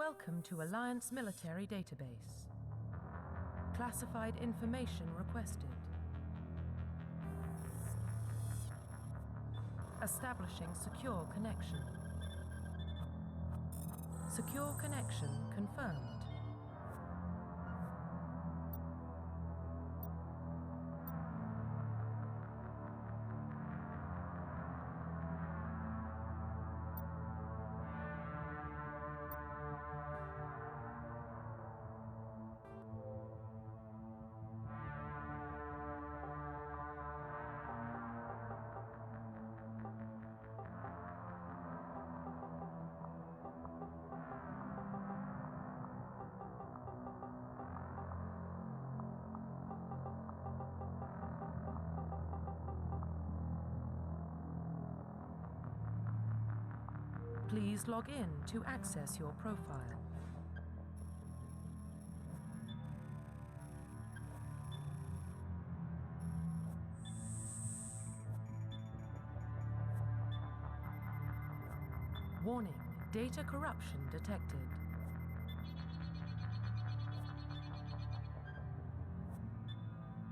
Welcome to Alliance Military Database. Classified information requested. Establishing secure connection. Secure connection confirmed. Please log in to access your profile. Warning, data corruption detected.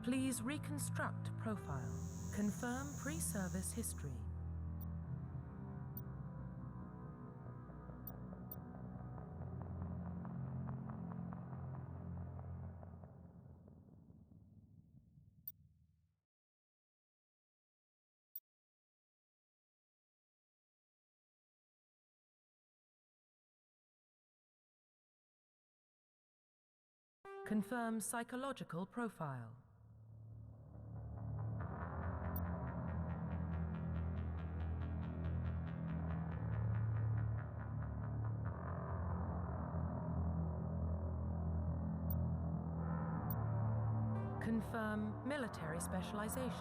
Please reconstruct profile. Confirm pre-service history. Confirm psychological profile. Confirm military specialization.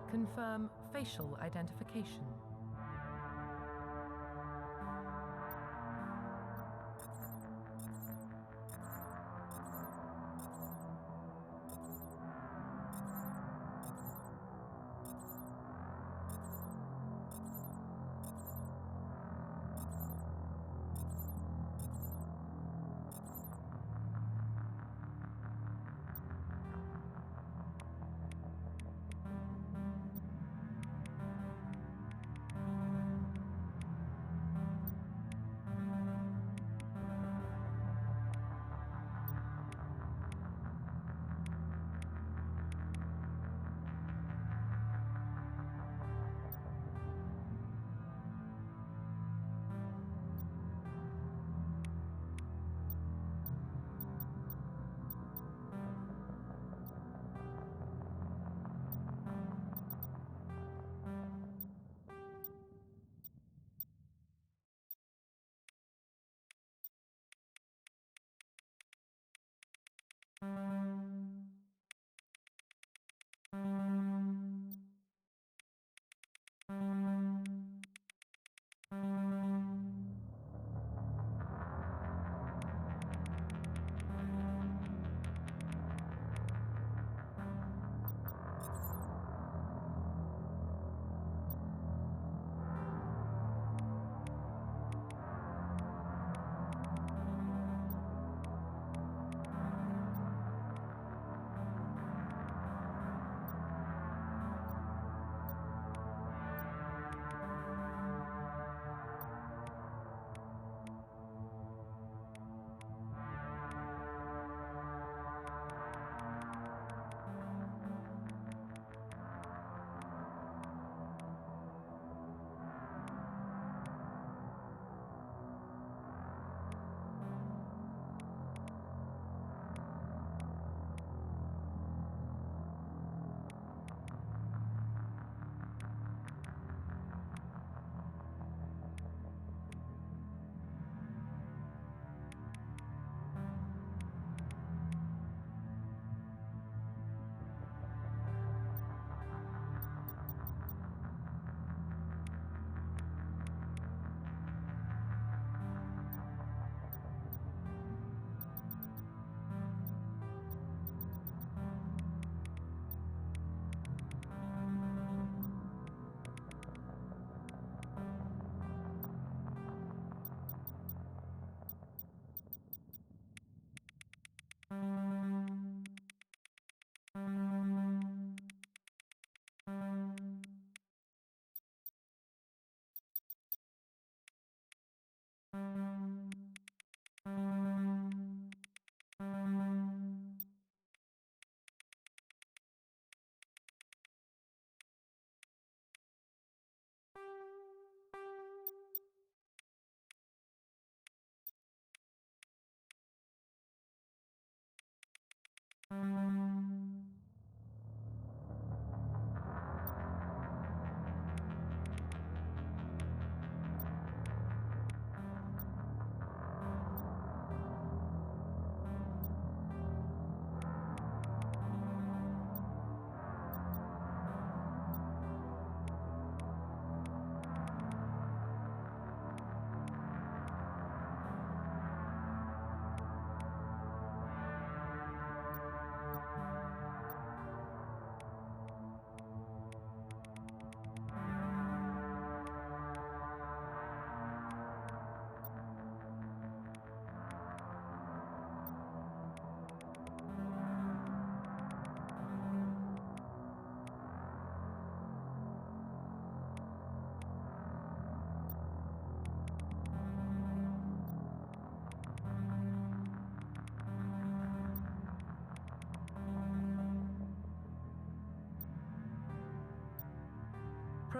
Confirm facial identification.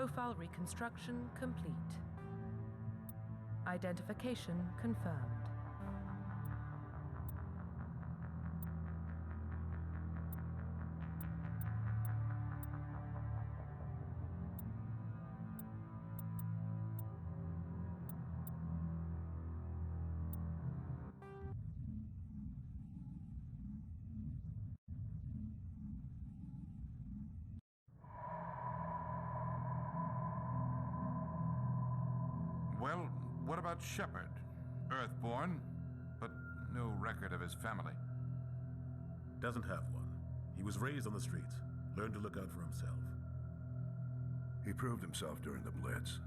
Profile reconstruction complete. Identification confirmed. Well, what about Shepard? Earthborn, but no record of his family. Doesn't have one. He was raised on the streets, learned to look out for himself. He proved himself during the Blitz.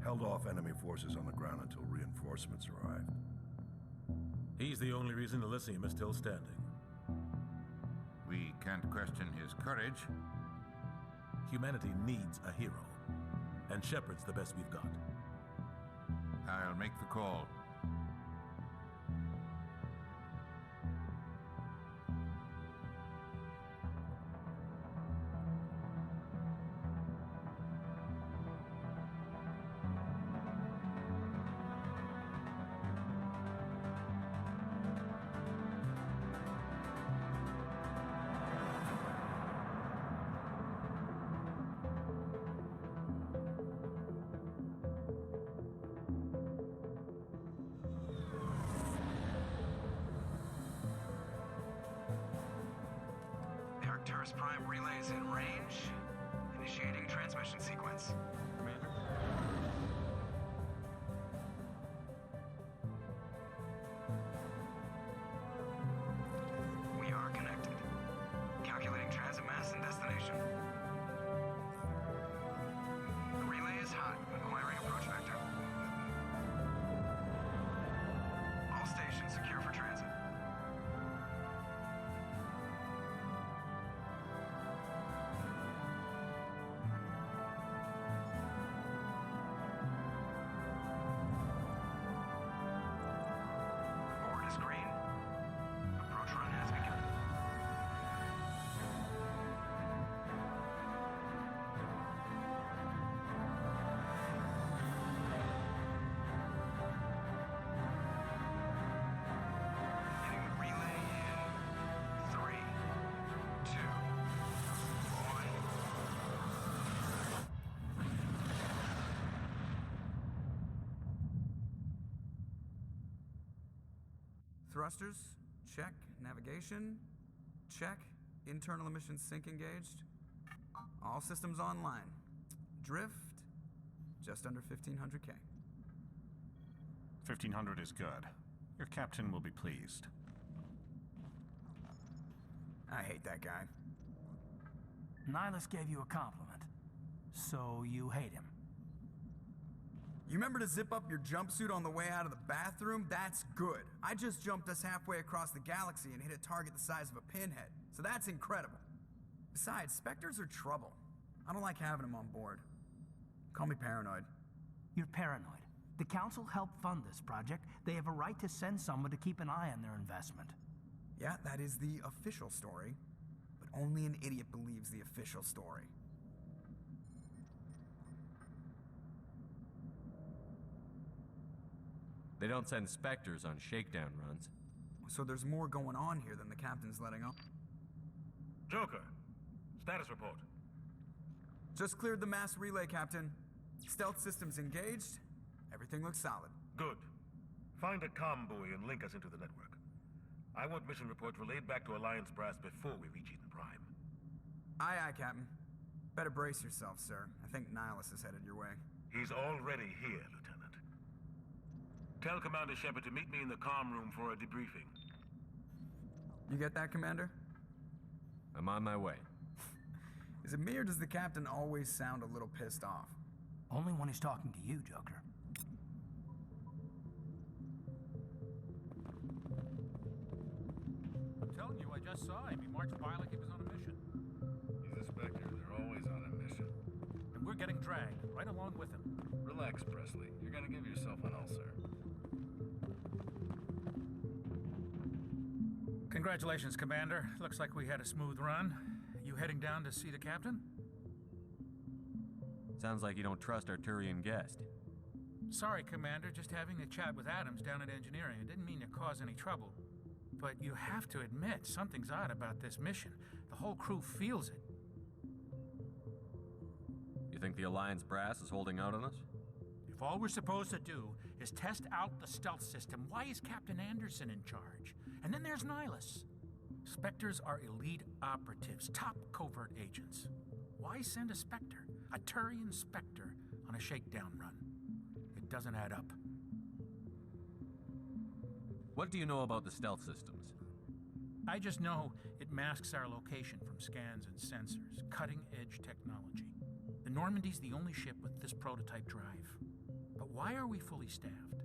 Held off enemy forces on the ground until reinforcements arrived. He's the only reason Elysium is still standing. We can't question his courage. Humanity needs a hero, and Shepard's the best we've got. I'll make the call. Arcturus Prime relay is in range. Initiating transmission sequence. Commander? We are connected. Calculating transit mass and destination. The relay is hot, acquiring approach vector. All stations secure for transit. Board is green. Approach run has begun. Hitting the relay in 3, 2, 1. Thrusters, check. Navigation, check. Internal emissions sync engaged. All systems online. Drift, just under 1500K. 1500 is good. Your captain will be pleased. I hate that guy. Nihilus gave you a compliment, so you hate him. You remember to zip up your jumpsuit on the way out of the bathroom? That's good. I just jumped us halfway across the galaxy and hit a target the size of a pinhead, so that's incredible. Besides, Spectres are trouble. I don't like having them on board. Call me paranoid. You're paranoid. The Council helped fund this project. They have a right to send someone to keep an eye on their investment. Yeah, that is the official story, but only an idiot believes the official story. They don't send Spectres on shakedown runs. So there's more going on here than the captain's letting on. Joker, status report. Just cleared the mass relay, Captain. Stealth systems engaged. Everything looks solid. Good. Find a comm buoy and link us into the network. I want mission reports relayed back to Alliance Brass before we reach Eden Prime. Aye, aye, Captain. Better brace yourself, sir. I think Nihilus is headed your way. He's already here, Lieutenant. Tell Commander Shepard to meet me in the comm room for a debriefing. You get that, Commander? I'm on my way. Is it me or does the captain always sound a little pissed off? Only when he's talking to you, Joker. I'm telling you, I just saw him. He marched by like he was on a mission. He's a Spectre. They're always on a mission. And we're getting dragged right along with him. Relax, Presley. You're gonna give yourself an ulcer. Congratulations, Commander. Looks like we had a smooth run. You heading down to see the captain? Sounds like you don't trust our Turian guest. Sorry, Commander, just having a chat with Adams down at engineering. I didn't mean to cause any trouble. But you have to admit, something's odd about this mission. The whole crew feels it. You think the Alliance brass is holding out on us? If all we're supposed to do is test out the stealth system, why is Captain Anderson in charge? And then there's Nihilus. Spectres are elite operatives, top covert agents. Why send a Spectre, a Turian Spectre, on a shakedown run? It doesn't add up. What do you know about the stealth systems? I just know it masks our location from scans and sensors, cutting-edge technology. The Normandy's the only ship with this prototype drive. But why are we fully staffed?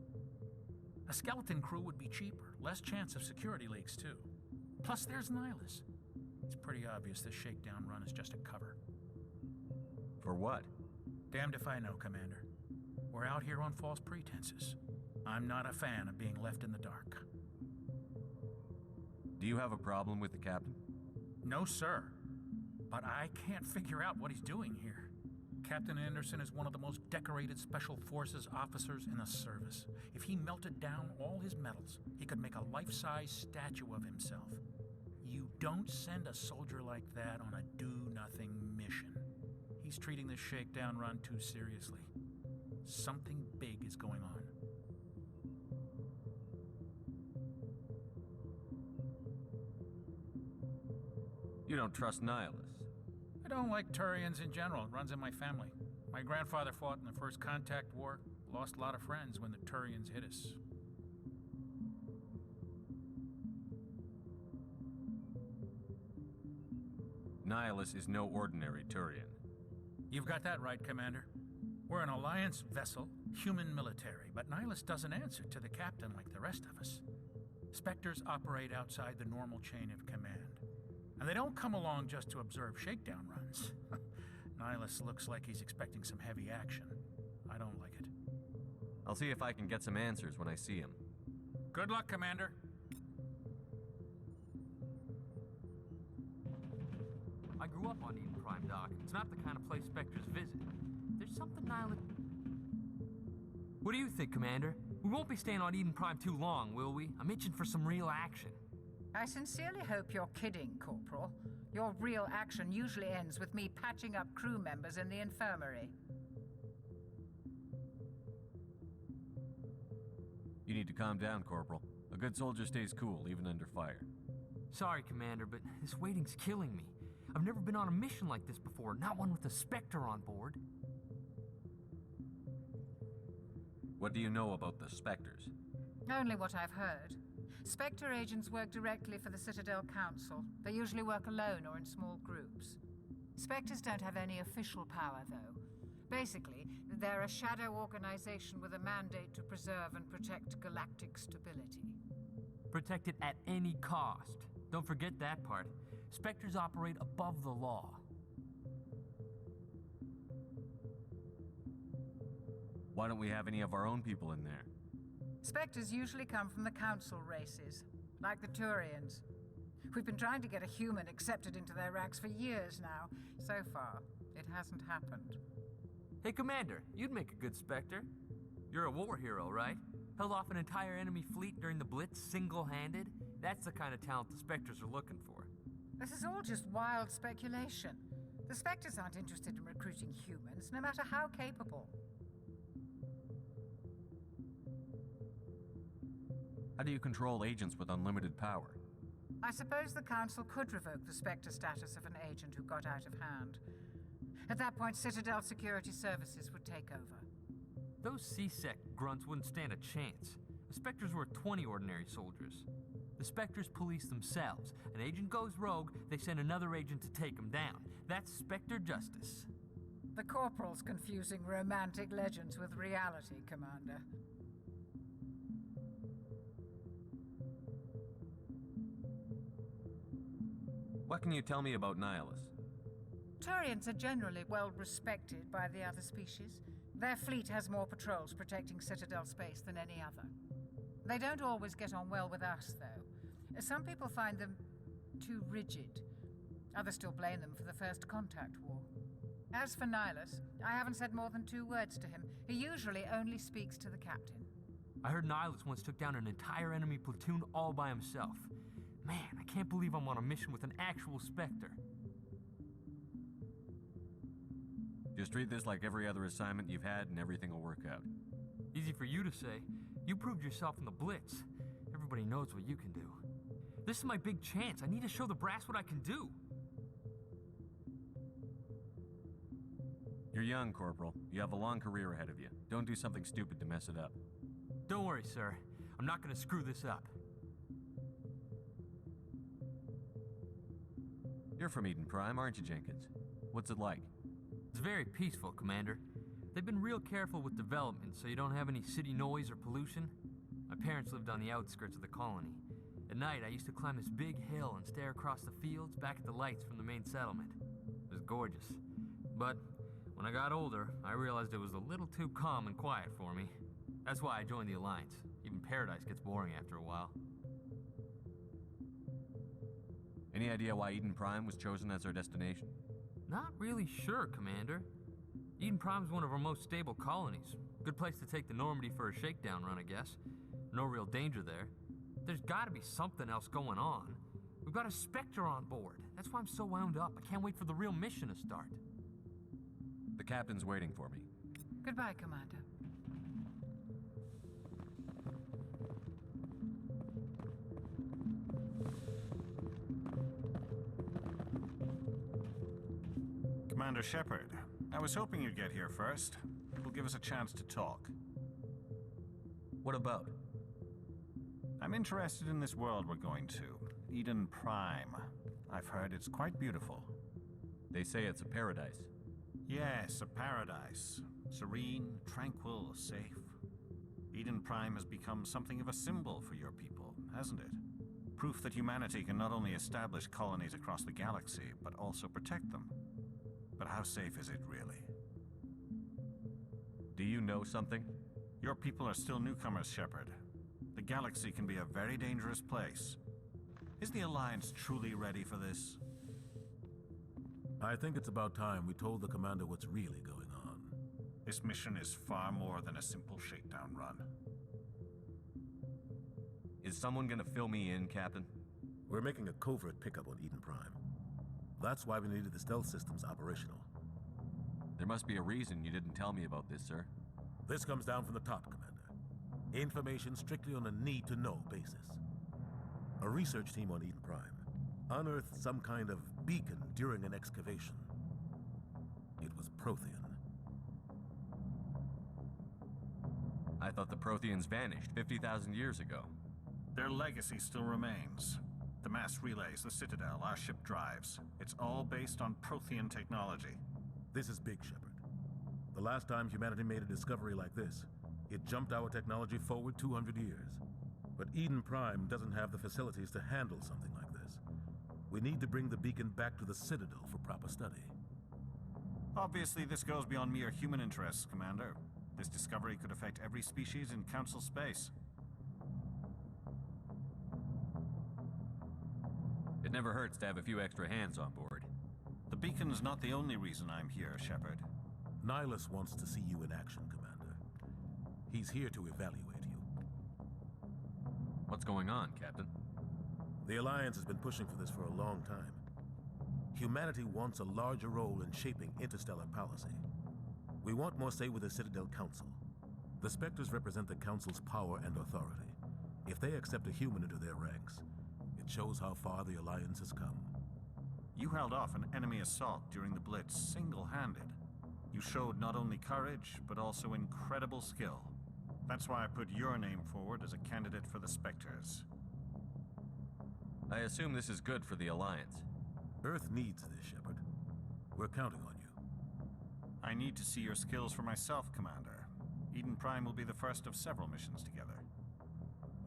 A skeleton crew would be cheaper, less chance of security leaks too. Plus there's Nihilus. It's pretty obvious this shakedown run is just a cover. For what? Damned if I know, Commander. We're out here on false pretenses. I'm not a fan of being left in the dark. Do you have a problem with the captain? No, sir. But I can't figure out what he's doing here. Captain Anderson is one of the most decorated Special Forces officers in the service. If he melted down all his medals, he could make a life-size statue of himself. You don't send a soldier like that on a do-nothing mission. He's treating this shakedown run too seriously. Something big is going on. You don't trust Nihilus? I don't like Turians in general. It runs in my family. My grandfather fought in the First Contact War, lost a lot of friends when the Turians hit us. Nihilus is no ordinary Turian. You've got that right, Commander. We're an Alliance vessel, human military, but Nihilus doesn't answer to the captain like the rest of us. Spectres operate outside the normal chain of command. And they don't come along just to observe shakedown runs. Nihilus looks like he's expecting some heavy action. I don't like it. I'll see if I can get some answers when I see him. Good luck, Commander. I grew up on Eden Prime, Doc. It's not the kind of place Spectres visit. There's something Nihilus... What do you think, Commander? We won't be staying on Eden Prime too long, will we? I'm itching for some real action. I sincerely hope you're kidding, Corporal. Your real action usually ends with me patching up crew members in the infirmary. You need to calm down, Corporal. A good soldier stays cool, even under fire. Sorry, Commander, but this waiting's killing me. I've never been on a mission like this before, not one with a Spectre on board. What do you know about the Spectres? Only what I've heard. Spectre agents work directly for the Citadel Council. They usually work alone or in small groups. Spectres don't have any official power, though. Basically, they're a shadow organization with a mandate to preserve and protect galactic stability. Protect it at any cost. Don't forget that part. Spectres operate above the law. Why don't we have any of our own people in there? Spectres usually come from the Council races, like the Turians. We've been trying to get a human accepted into their ranks for years now. So far, it hasn't happened. Hey, Commander, you'd make a good Spectre. You're a war hero, right? Held off an entire enemy fleet during the Blitz single-handed? That's the kind of talent the Spectres are looking for. This is all just wild speculation. The Spectres aren't interested in recruiting humans, no matter how capable. How do you control agents with unlimited power? I suppose the Council could revoke the Spectre status of an agent who got out of hand. At that point, Citadel Security Services would take over. Those C-Sec grunts wouldn't stand a chance. The Spectres were 20 ordinary soldiers. The Spectres police themselves. An agent goes rogue, they send another agent to take him down. That's Spectre justice. The Corporal's confusing romantic legends with reality, Commander. What can you tell me about Nihilus? Turians are generally well respected by the other species. Their fleet has more patrols protecting Citadel space than any other. They don't always get on well with us, though. Some people find them too rigid. Others still blame them for the First Contact War. As for Nihilus, I haven't said more than 2 words to him. He usually only speaks to the captain. I heard Nihilus once took down an entire enemy platoon all by himself. Man, I can't believe I'm on a mission with an actual Spectre. Just treat this like every other assignment you've had and everything will work out. Easy for you to say. You proved yourself in the Blitz. Everybody knows what you can do. This is my big chance. I need to show the brass what I can do. You're young, Corporal. You have a long career ahead of you. Don't do something stupid to mess it up. Don't worry, sir. I'm not gonna screw this up. You're from Eden Prime, aren't you, Jenkins? What's it like? It's very peaceful, Commander. They've been real careful with development, so you don't have any city noise or pollution. My parents lived on the outskirts of the colony. At night, I used to climb this big hill and stare across the fields back at the lights from the main settlement. It was gorgeous. But when I got older, I realized it was a little too calm and quiet for me. That's why I joined the Alliance. Even Paradise gets boring after a while. Any idea why Eden Prime was chosen as our destination? Not really sure, Commander. Eden Prime's one of our most stable colonies. Good place to take the Normandy for a shakedown run, I guess. No real danger there. There's gotta be something else going on. We've got a Spectre on board. That's why I'm so wound up. I can't wait for the real mission to start. The captain's waiting for me. Goodbye, Commander. Commander Shepard, I was hoping you'd get here first. It will give us a chance to talk. What about? I'm interested in this world we're going to, Eden Prime. I've heard it's quite beautiful. They say it's a paradise. Yes, a paradise. Serene, tranquil, safe. Eden Prime has become something of a symbol for your people, hasn't it? Proof that humanity can not only establish colonies across the galaxy, but also protect them. But how safe is it, really? Do you know something? Your people are still newcomers, Shepard. The galaxy can be a very dangerous place. Is the Alliance truly ready for this? I think it's about time we told the Commander what's really going on. This mission is far more than a simple shakedown run. Is someone gonna fill me in, Captain? We're making a covert pickup on Eden Prime. That's why we needed the stealth systems operational. There must be a reason you didn't tell me about this, sir. This comes down from the top, Commander. Information strictly on a need-to-know basis. A research team on Eden Prime unearthed some kind of beacon during an excavation. It was Prothean. I thought the Protheans vanished 50,000 years ago. Their legacy still remains. The mass relays, the Citadel, our ship drives. It's all based on Prothean technology. This is big, Shepard. The last time humanity made a discovery like this, it jumped our technology forward 200 years. But Eden Prime doesn't have the facilities to handle something like this. We need to bring the beacon back to the Citadel for proper study. Obviously, this goes beyond mere human interests, Commander. This discovery could affect every species in Council space. It never hurts to have a few extra hands on board. The beacon's not the only reason I'm here, Shepard. Nihilus wants to see you in action, Commander. He's here to evaluate you. What's going on, Captain? The Alliance has been pushing for this for a long time. Humanity wants a larger role in shaping interstellar policy. We want more say with the Citadel Council. The Spectres represent the Council's power and authority. If they accept a human into their ranks, it shows how far the Alliance has come. You held off an enemy assault during the Blitz single-handed. You showed not only courage, but also incredible skill. That's why I put your name forward as a candidate for the Spectres. I assume this is good for the Alliance. Earth needs this, Shepard. We're counting on you. I need to see your skills for myself, Commander. Eden Prime will be the first of several missions together.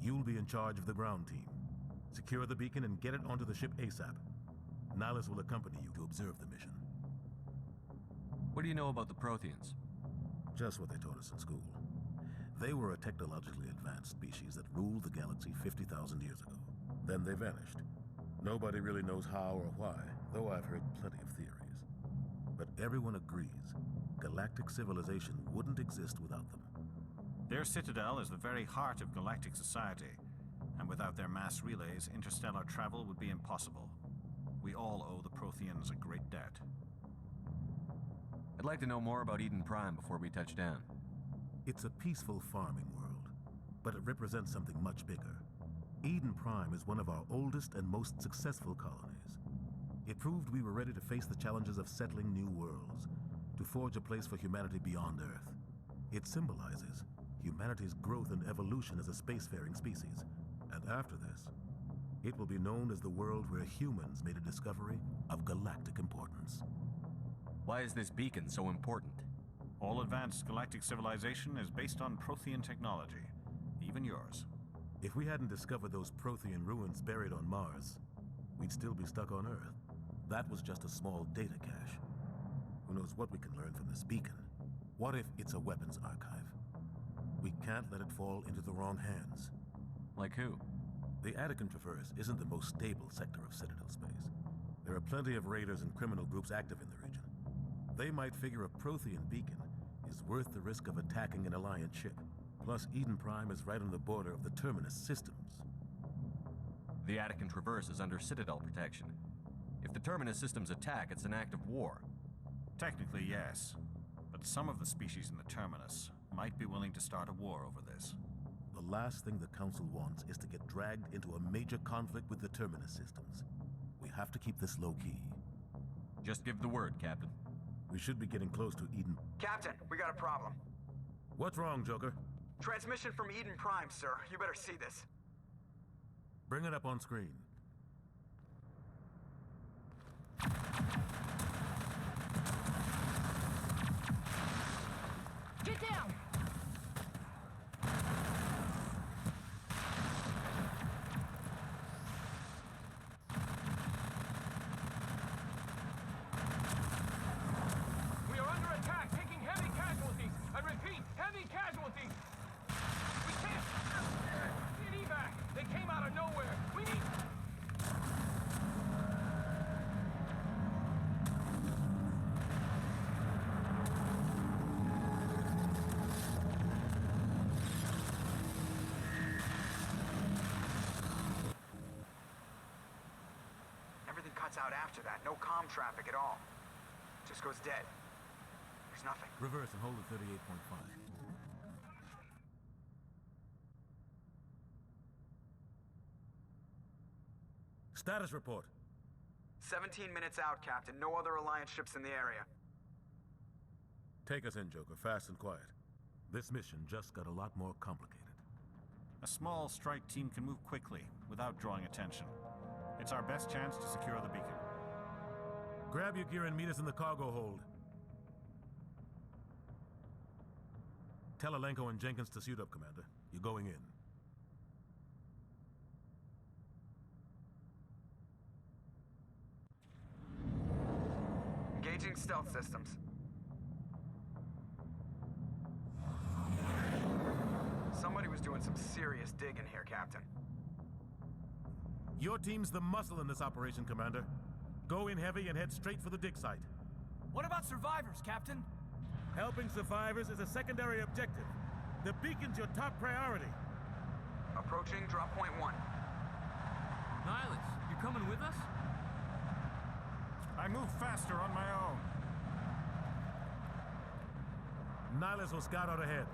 You'll be in charge of the ground team. Secure the beacon and get it onto the ship ASAP. Nihilus will accompany you to observe the mission. What do you know about the Protheans? Just what they taught us in school. They were a technologically advanced species that ruled the galaxy 50,000 years ago. Then they vanished. Nobody really knows how or why, though I've heard plenty of theories. But everyone agrees galactic civilization wouldn't exist without them. Their citadel is the very heart of galactic society, and without their mass relays, interstellar travel would be impossible. We all owe the Protheans a great debt. I'd like to know more about Eden Prime before we touch down. It's a peaceful farming world, but it represents something much bigger. Eden Prime is one of our oldest and most successful colonies. It proved we were ready to face the challenges of settling new worlds, to forge a place for humanity beyond Earth. It symbolizes humanity's growth and evolution as a spacefaring species. And after this, it will be known as the world where humans made a discovery of galactic importance. Why is this beacon so important? All advanced galactic civilization is based on Prothean technology, even yours. If we hadn't discovered those Prothean ruins buried on Mars, we'd still be stuck on Earth. That was just a small data cache. Who knows what we can learn from this beacon? What if it's a weapons archive? We can't let it fall into the wrong hands. Like who? The Attican Traverse isn't the most stable sector of Citadel space. There are plenty of raiders and criminal groups active in the region. They might figure a Prothean beacon is worth the risk of attacking an Alliance ship. Plus, Eden Prime is right on the border of the Terminus systems. The Attican Traverse is under Citadel protection. If the Terminus systems attack, it's an act of war. Technically, yes. But some of the species in the Terminus might be willing to start a war over this. The last thing the Council wants is to get dragged into a major conflict with the Terminus systems. We have to keep this low-key. Just give the word, Captain. We should be getting close to Eden. Captain, we got a problem. What's wrong, Joker? Transmission from Eden Prime, sir. You better see this. Bring it up on screen. Get down! We are under attack, taking heavy casualties. I repeat, heavy casualties. We can't get evac. They came out of nowhere. We need... Everything cuts out after that. No comm traffic at all. Just goes dead. There's nothing. Reverse and hold at 38.5. Status report. 17 minutes out, Captain. No other Alliance ships in the area. Take us in, Joker, fast and quiet. This mission just got a lot more complicated. A small strike team can move quickly, without drawing attention. It's our best chance to secure the beacon. Grab your gear and meet us in the cargo hold. Tell Alenko and Jenkins to suit up, Commander. You're going in. Engaging stealth systems. Somebody was doing some serious digging here, Captain. Your team's the muscle in this operation, Commander. Go in heavy and head straight for the dig site. What about survivors, Captain? Helping survivors is a secondary objective. The beacon's your top priority. Approaching drop point 1. Nihilus, you coming with us? I move faster on my own. Nihilus will scout out ahead.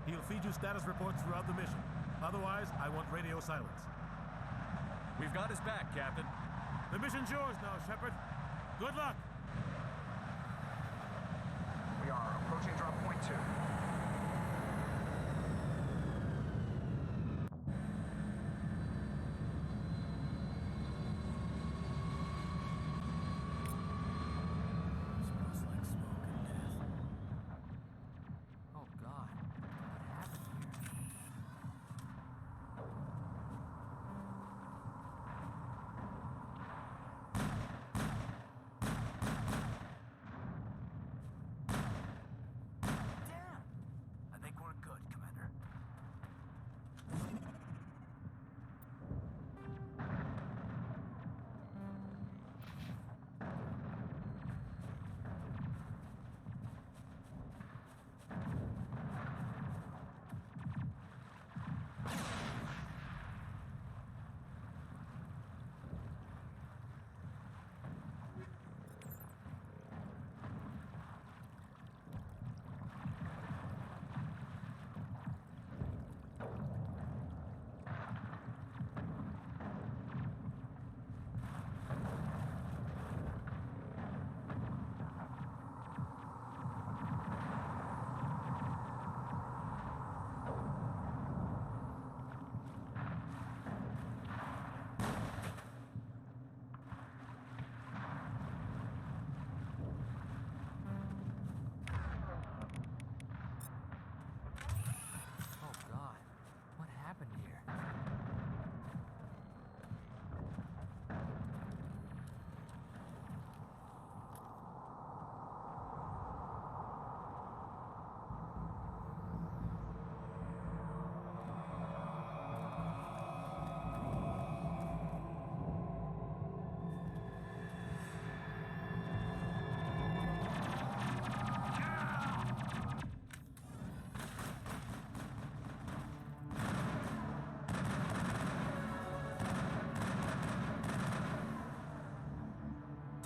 He'll feed you status reports throughout the mission. Otherwise, I want radio silence. We've got his back, Captain. The mission's yours now, Shepard. Good luck! We are approaching drop point 2. Smells like smoke and death. Oh, God. What happened here? Damn!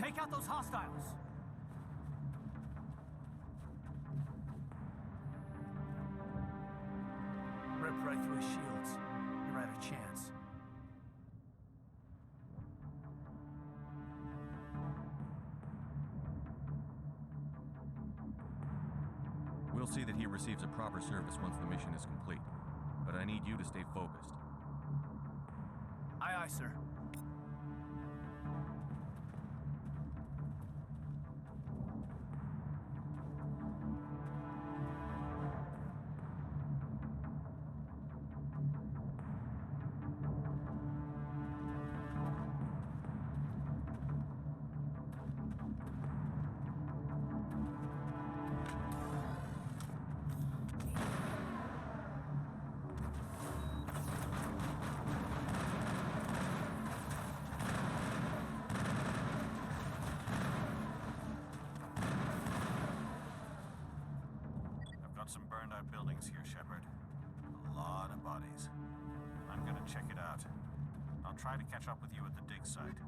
Take out those hostiles! Rip right through his shields. You're out of chance. We'll see that he receives a proper service once the mission is complete. But I need you to stay focused. Aye, aye, sir. Some burned out buildings here, Shepard. A lot of bodies. I'm gonna check it out. I'll try to catch up with you at the dig site.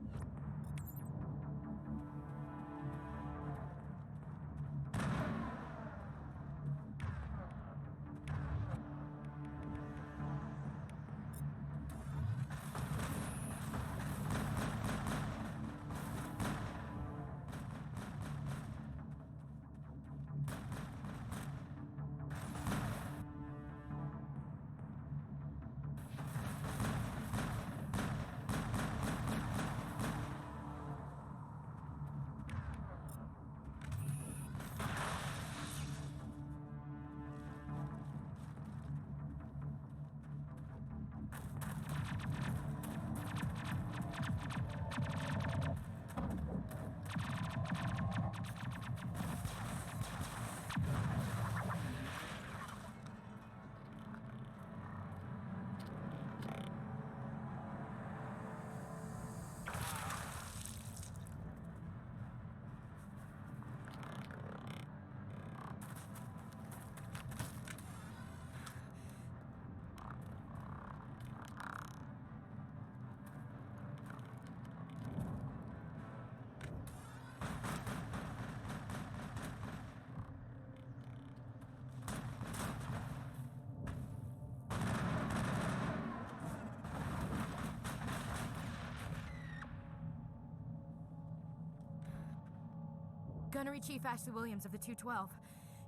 Gunnery Chief Ashley Williams of the 212.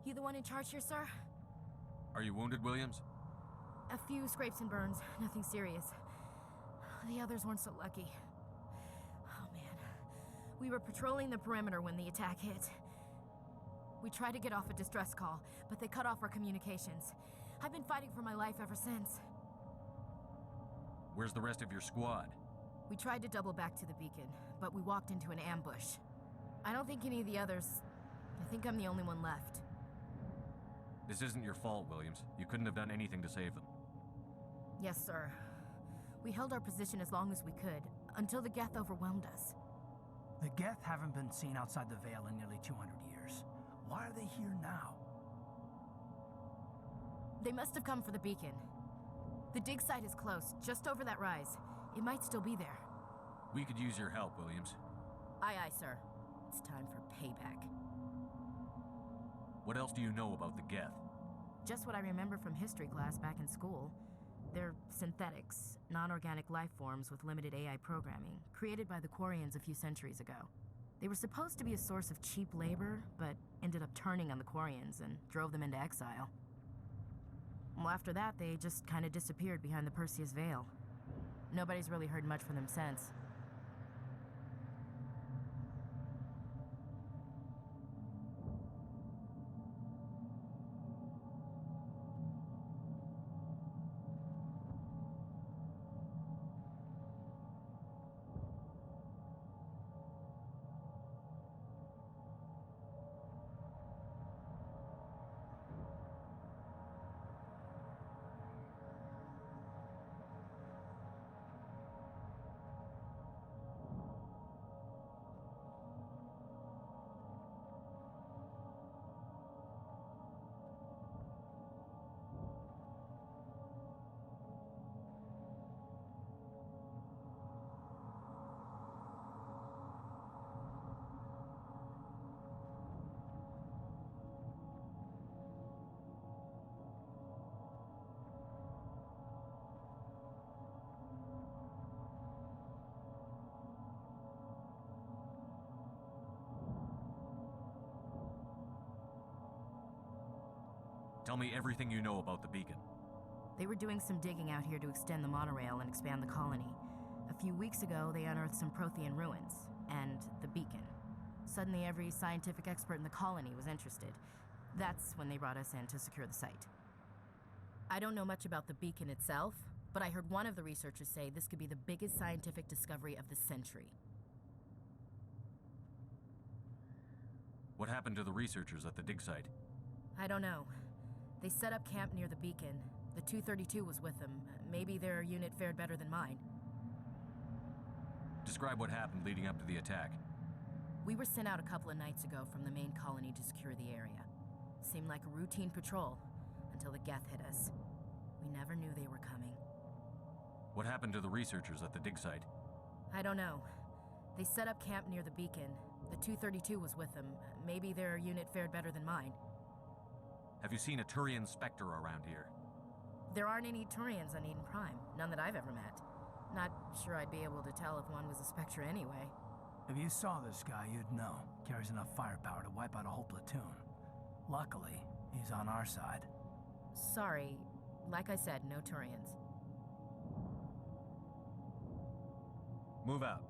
You the one in charge here, sir? Are you wounded, Williams? A few scrapes and burns, nothing serious. The others weren't so lucky. Oh man. We were patrolling the perimeter when the attack hit. We tried to get off a distress call, but they cut off our communications. I've been fighting for my life ever since. Where's the rest of your squad? We tried to double back to the beacon, but we walked into an ambush. I don't think any of the others... I think I'm the only one left. This isn't your fault, Williams. You couldn't have done anything to save them. Yes, sir. We held our position as long as we could, until the Geth overwhelmed us. The Geth haven't been seen outside the Veil in nearly 200 years. Why are they here now? They must have come for the beacon. The dig site is close, just over that rise. It might still be there. We could use your help, Williams. Aye, aye, sir. It's time for payback. What else do you know about the Geth? Just what I remember from history class back in school. They're synthetics, non-organic life forms with limited AI programming, created by the Quarians a few centuries ago. They were supposed to be a source of cheap labor, but ended up turning on the Quarians and drove them into exile. Well, after that, they just kind of disappeared behind the Perseus Veil. Nobody's really heard much from them since. Tell me everything you know about the beacon. They were doing some digging out here to extend the monorail and expand the colony. A few weeks ago, they unearthed some Prothean ruins, and the beacon. Suddenly, every scientific expert in the colony was interested. That's when they brought us in to secure the site. I don't know much about the beacon itself, but I heard one of the researchers say this could be the biggest scientific discovery of the century. What happened to the researchers at the dig site? I don't know. They set up camp near the beacon. The 232 was with them. Maybe their unit fared better than mine. Describe what happened leading up to the attack. We were sent out a couple of nights ago from the main colony to secure the area. Seemed like a routine patrol, until the Geth hit us. We never knew they were coming. What happened to the researchers at the dig site? I don't know. They set up camp near the beacon. The 232 was with them. Maybe their unit fared better than mine. Have you seen a Turian Spectre around here? There aren't any Turians on Eden Prime. None that I've ever met. Not sure I'd be able to tell if one was a Spectre anyway. If you saw this guy, you'd know. Carries enough firepower to wipe out a whole platoon. Luckily, he's on our side. Sorry. Like I said, no Turians. Move out.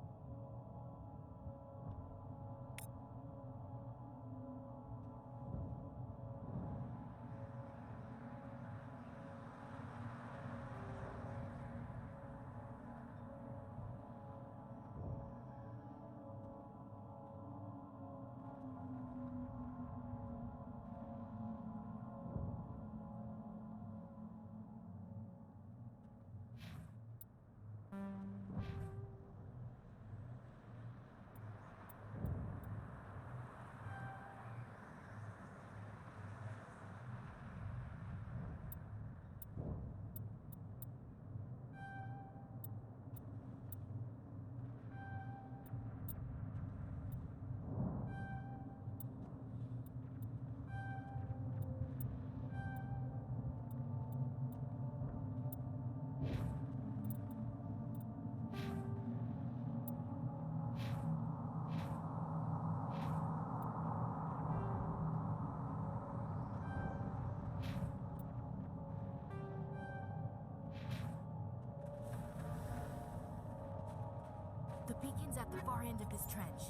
The beacon's at the far end of this trench.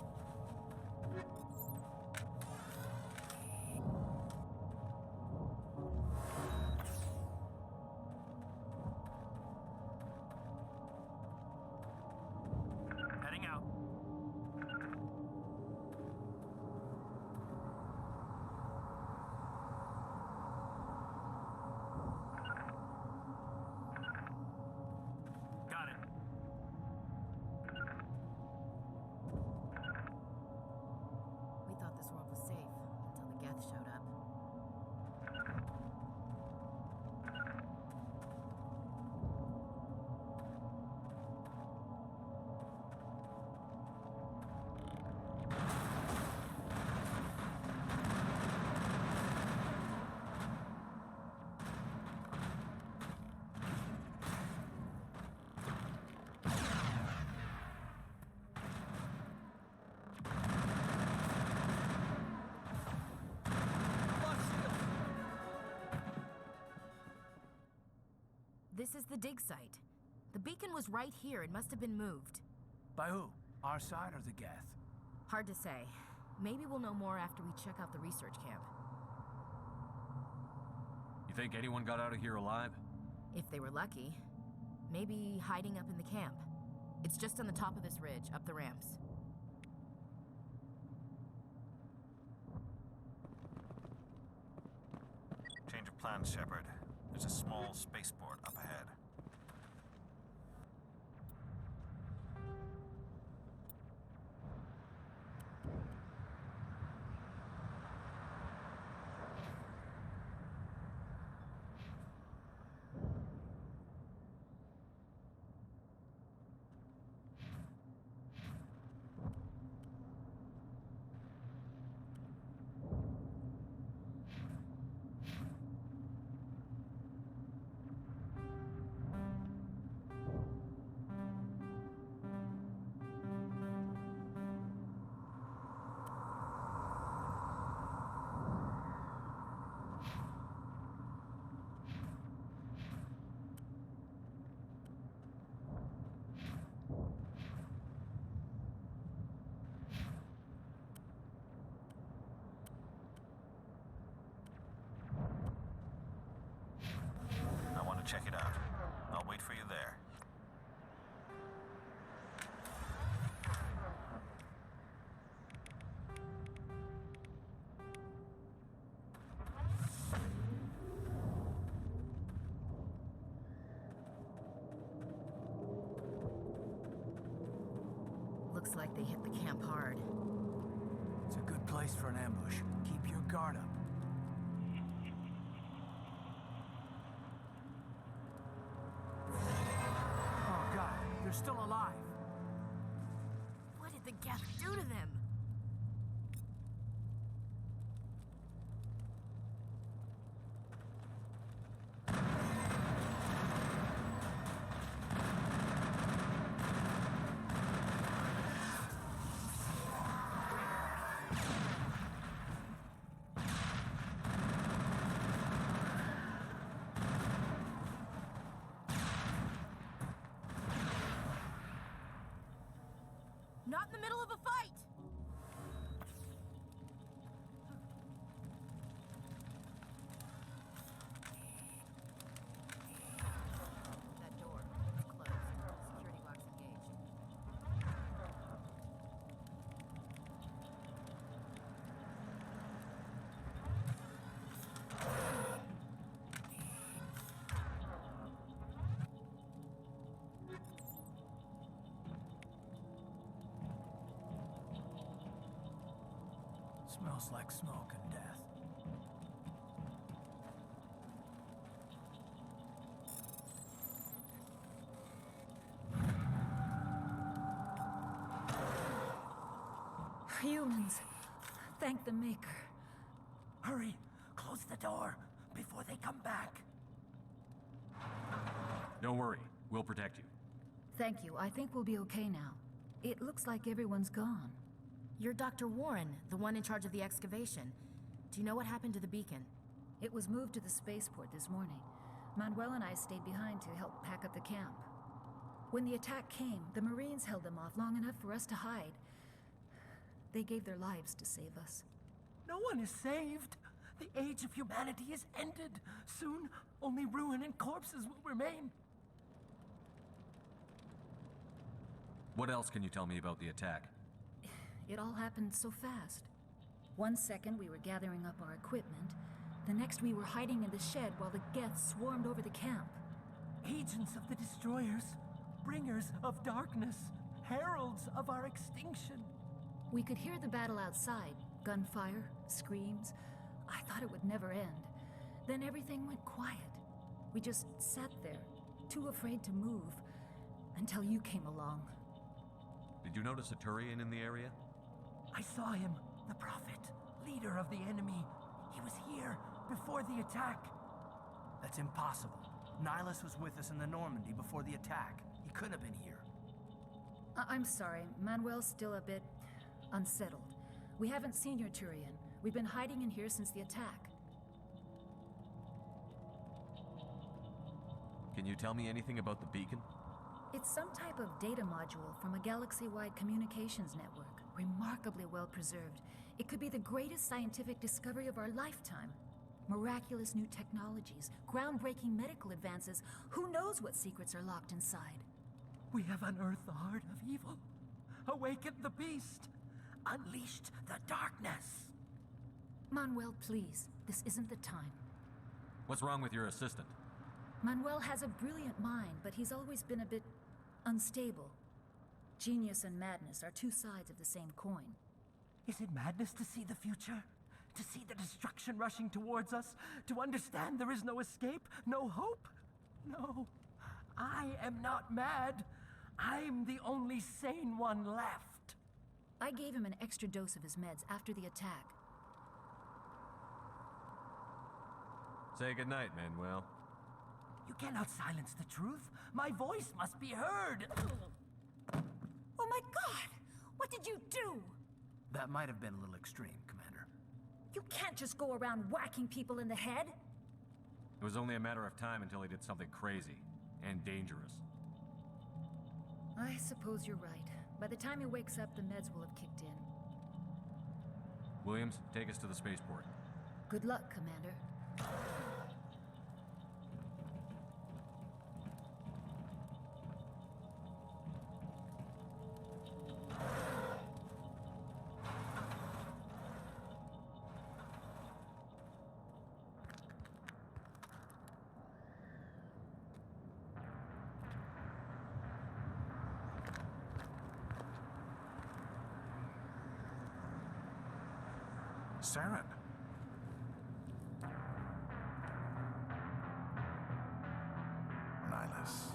Heading out. Got it. We thought this world was safe until the Geth showed up. This is the dig site. The beacon was right here. It must have been moved. By who? Our side or the Geth? Hard to say. Maybe we'll know more after we check out the research camp. You think anyone got out of here alive? If they were lucky. Maybe hiding up in the camp. It's just on the top of this ridge, up the ramps. Change of plans, Shepard. There's a small spaceport up ahead. check it out. I'll wait for you there. Looks like they hit the camp hard. It's a good place for an ambush. Keep your guard up. Oh god, they're still alive. What did the Geth do to them? Not in the middle of a fight! That door is closed. Security box engaged. Smells like smoke and death. Humans. Thank the Maker. Hurry! Close the door before they come back. Don't worry, we'll protect you. Thank you. I think we'll be okay now. It looks like everyone's gone. You're Dr. Warren, the one in charge of the excavation. Do you know what happened to the beacon? It was moved to the spaceport this morning. Manuel and I stayed behind to help pack up the camp. When the attack came, the Marines held them off long enough for us to hide. They gave their lives to save us. No one is saved. The age of humanity is ended. Soon, only ruin and corpses will remain. What else can you tell me about the attack? It all happened so fast. One second we were gathering up our equipment. The next we were hiding in the shed while the Geth swarmed over the camp. Agents of the destroyers, bringers of darkness, heralds of our extinction. We could hear the battle outside. Gunfire, screams. I thought it would never end. Then everything went quiet. We just sat there, too afraid to move, until you came along. Did you notice a Turian in the area? I saw him, the Prophet, leader of the enemy. He was here before the attack. That's impossible. Nihilus was with us in the Normandy before the attack. He couldn't have been here. I'm sorry. Manuel's still a bit unsettled. We haven't seen your Turian. We've been hiding in here since the attack. Can you tell me anything about the beacon? It's some type of data module from a galaxy-wide communications network. Remarkably well preserved. It could be the greatest scientific discovery of our lifetime. Miraculous new technologies, groundbreaking medical advances. Who knows what secrets are locked inside? We have unearthed the heart of evil, awakened the beast, unleashed the darkness. Manuel, please. This isn't the time. What's wrong with your assistant? Manuel has a brilliant mind, but he's always been a bit unstable. Genius and madness are two sides of the same coin. Is it madness to see the future? To see the destruction rushing towards us? To understand there is no escape? No hope? No. I am not mad. I'm the only sane one left. I gave him an extra dose of his meds after the attack. Say goodnight, Manuel. You cannot silence the truth. My voice must be heard. Oh my God! What did you do? That might have been a little extreme, Commander. You can't just go around whacking people in the head. It was only a matter of time until he did something crazy and dangerous. I suppose you're right. By the time he wakes up, the meds will have kicked in. Williams, take us to the spaceport. Good luck, Commander. Saren. Nihilus.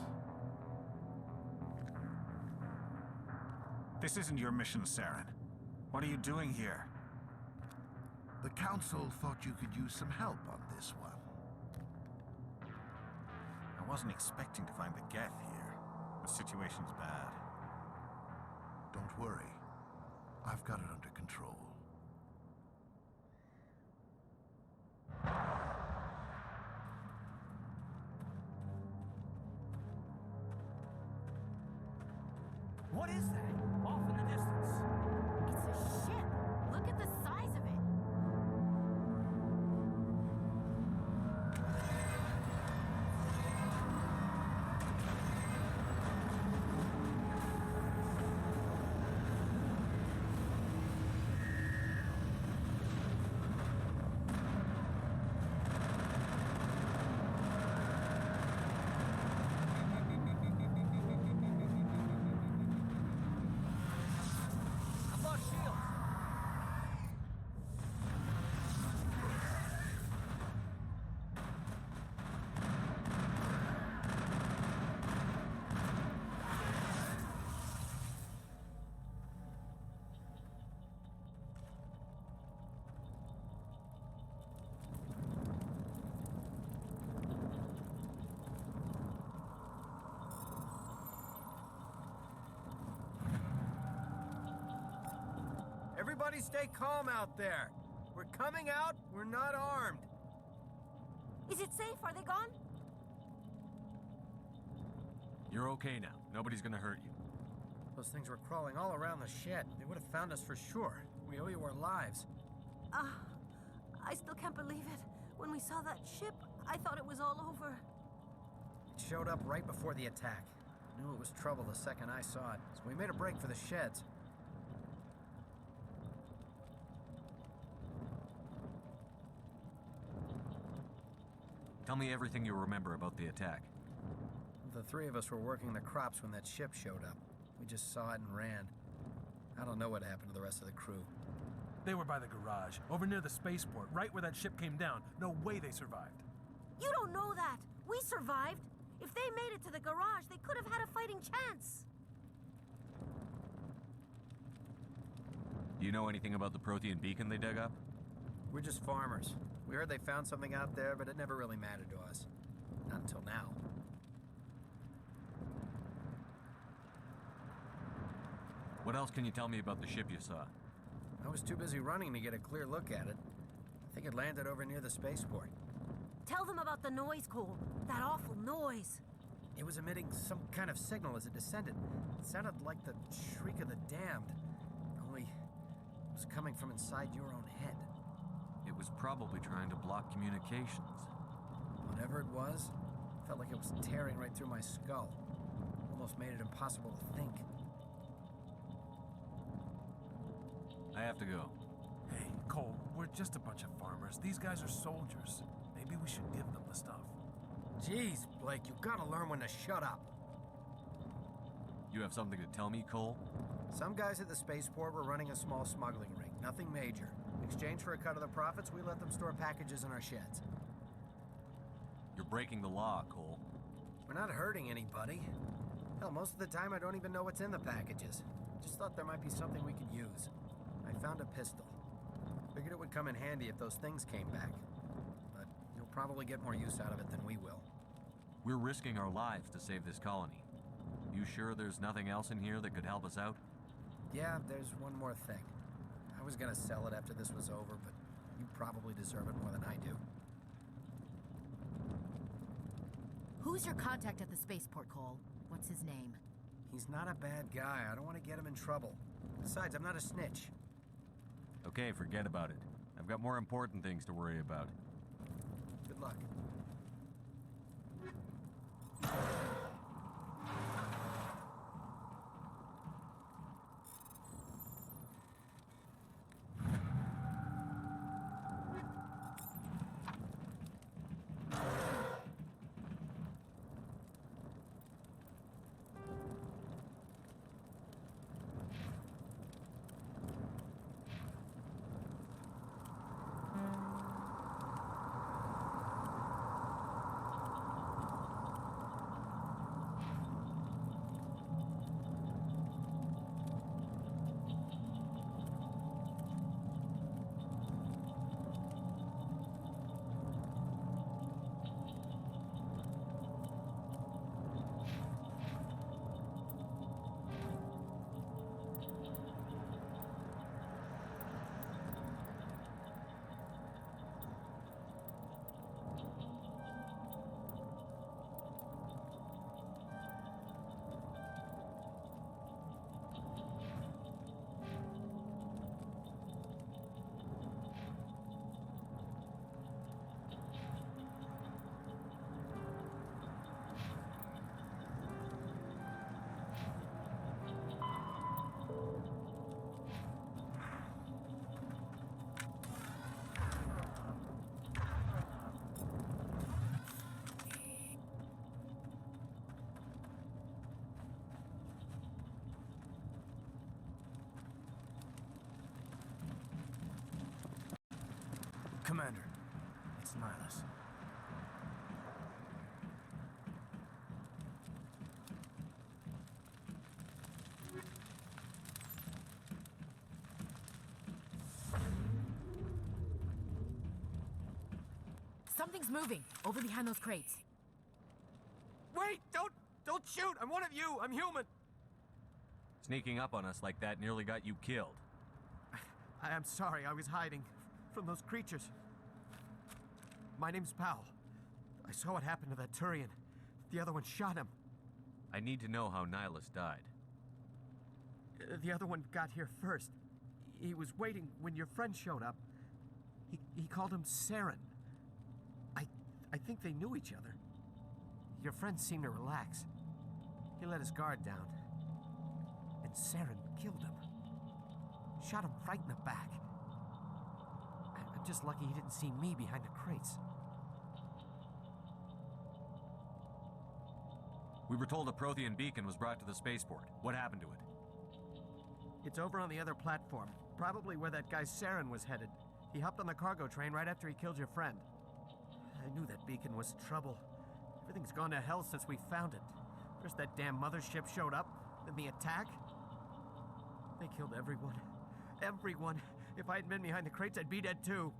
This isn't your mission, Saren. What are you doing here? The Council thought you could use some help on this one. I wasn't expecting to find the Geth here. The situation's bad. Don't worry. I've got it under control. What is that? Off in the distance. It's a ship. Look at the size of it. Everybody stay calm out there. We're coming out, we're not armed. Is it safe? Are they gone? You're okay now. Nobody's gonna hurt you. Those things were crawling all around the shed. They would have found us for sure. We owe you our lives. I still can't believe it. When we saw that ship, I thought it was all over. It showed up right before the attack. I knew it was trouble the second I saw it, so we made a break for the sheds. Tell me everything you remember about the attack. The three of us were working the crops when that ship showed up. We just saw it and ran. I don't know what happened to the rest of the crew. They were by the garage, over near the spaceport, right where that ship came down. No way they survived. You don't know that. We survived. If they made it to the garage, they could have had a fighting chance. Do you know anything about the Prothean beacon they dug up? We're just farmers. We heard they found something out there, but it never really mattered to us. Not until now. What else can you tell me about the ship you saw? I was too busy running to get a clear look at it. I think it landed over near the spaceport. Tell them about the noise, Cole. That awful noise. It was emitting some kind of signal as it descended. It sounded like the shriek of the damned. Only it was coming from inside your own head. It was probably trying to block communications. Whatever it was, felt like it was tearing right through my skull. Almost made it impossible to think. I have to go. Hey, Cole, we're just a bunch of farmers. These guys are soldiers. Maybe we should give them the stuff. Jeez, Blake, you gotta learn when to shut up. You have something to tell me, Cole? Some guys at the spaceport were running a small smuggling ring. Nothing major. In exchange for a cut of the profits, we let them store packages in our sheds. You're breaking the law, Cole. We're not hurting anybody. Hell, most of the time I don't even know what's in the packages. Just thought there might be something we could use. I found a pistol. Figured it would come in handy if those things came back. But you'll probably get more use out of it than we will. We're risking our lives to save this colony. You sure there's nothing else in here that could help us out? Yeah, there's one more thing. I was gonna sell it after this was over, but you probably deserve it more than I do. Who's your contact at the spaceport, Cole? What's his name? He's not a bad guy. I don't want to get him in trouble. Besides, I'm not a snitch. Okay, forget about it. I've got more important things to worry about. Good luck. Something's moving over behind those crates. Wait! Don't shoot! I'm one of you! I'm human! Sneaking up on us like that nearly got you killed. I'm sorry, I was hiding from those creatures. My name's Powell. I saw what happened to that Turian. The other one shot him. I need to know how Nihilus died. The other one got here first. He was waiting when your friend showed up. He called him Saren. I think they knew each other. Your friend seemed to relax. He let his guard down. And Saren killed him. Shot him right in the back. I'm just lucky he didn't see me behind the crates. We were told a Prothean beacon was brought to the spaceport. What happened to it? It's over on the other platform. Probably where that guy Saren was headed. He hopped on the cargo train right after he killed your friend. I knew that beacon was trouble. Everything's gone to hell since we found it. First that damn mothership showed up, then the attack. They killed everyone. Everyone. If I hadn't been behind the crates, I'd be dead too.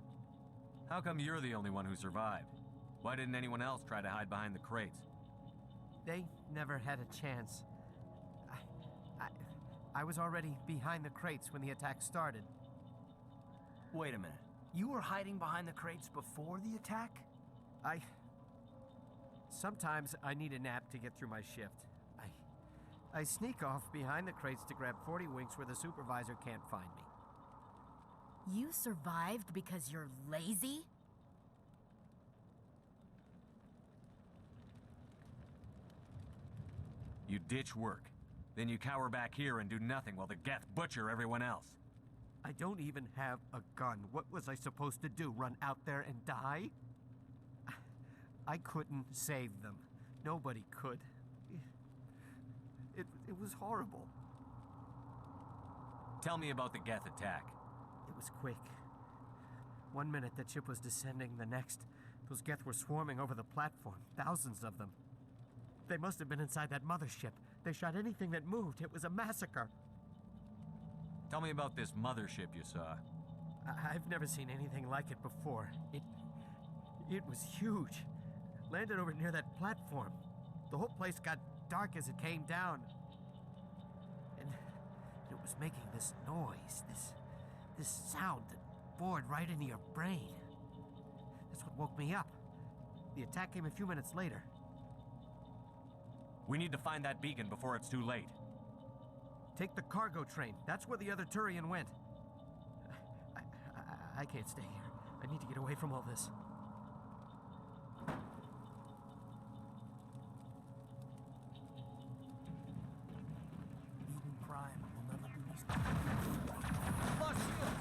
How come you're the only one who survived? Why didn't anyone else try to hide behind the crates? They never had a chance. I was already behind the crates when the attack started. Wait a minute. You were hiding behind the crates before the attack? Sometimes I need a nap to get through my shift. I sneak off behind the crates to grab 40 winks where the supervisor can't find me. You survived because you're lazy? You ditch work. Then you cower back here and do nothing while the Geth butcher everyone else. I don't even have a gun. What was I supposed to do? Run out there and die? I couldn't save them. Nobody could. It was horrible. Tell me about the Geth attack. It was quick. 1 minute that ship was descending, the next, those Geth were swarming over the platform. Thousands of them. They must have been inside that mothership. They shot anything that moved. It was a massacre. Tell me about this mothership you saw. I've never seen anything like it before. It was huge. Landed over near that platform. The whole place got dark as it came down. And it was making this noise, this sound that bored right into your brain. That's what woke me up. The attack came a few minutes later. We need to find that beacon before it's too late. Take the cargo train. That's where the other Turian went. I can't stay here. I need to get away from all this. Eden Prime will never do these. Lost shields!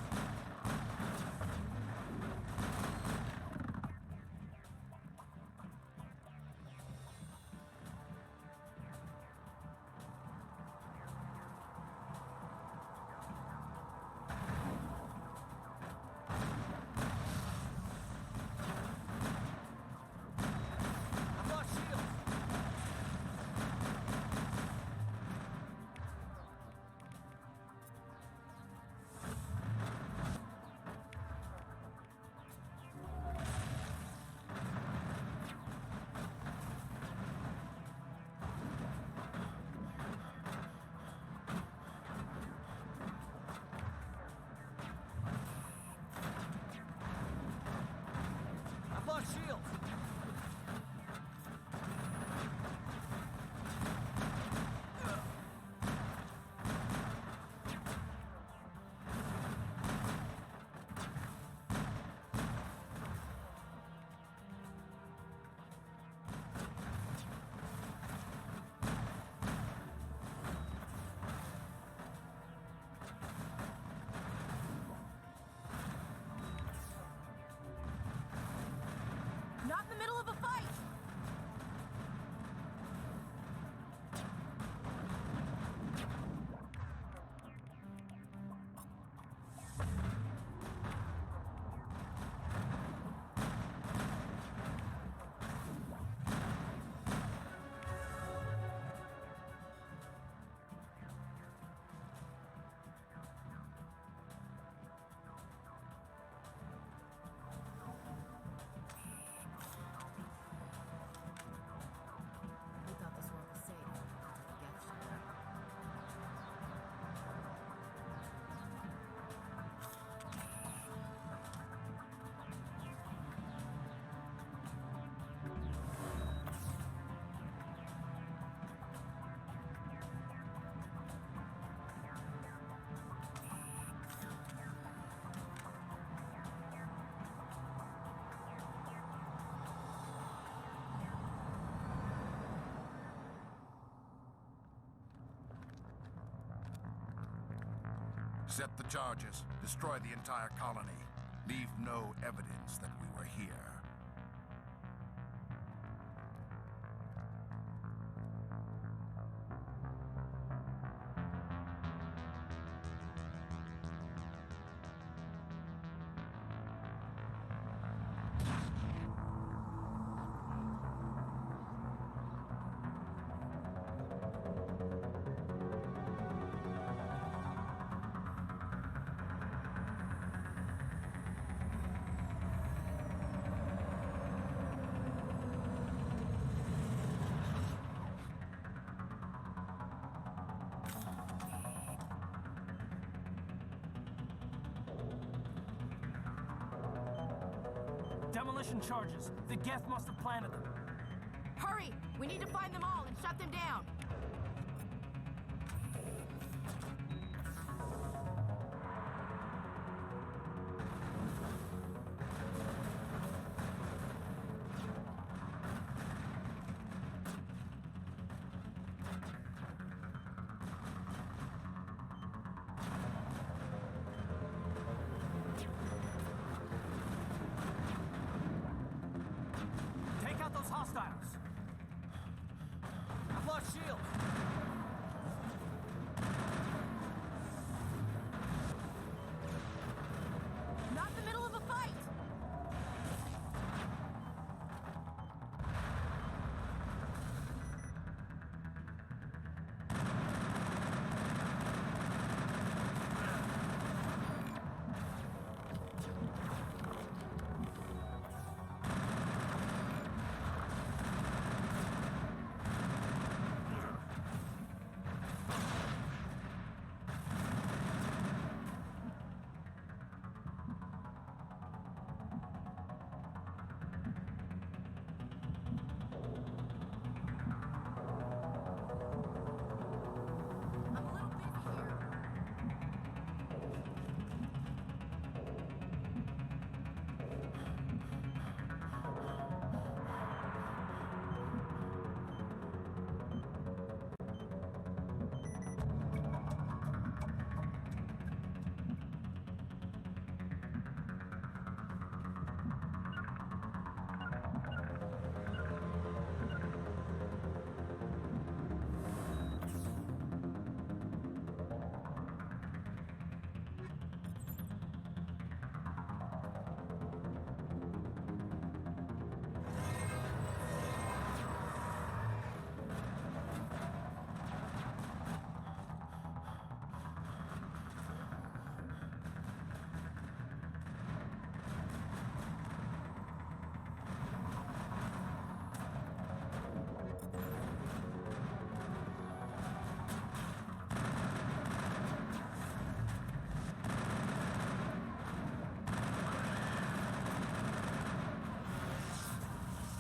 Set the charges. Destroy the entire colony. Leave no evidence that we were here. Demolition charges. The Geth must have planted them. Hurry! We need to find them all and shut them down! Take out those hostiles. I've lost shield. Not in the middle of a fight!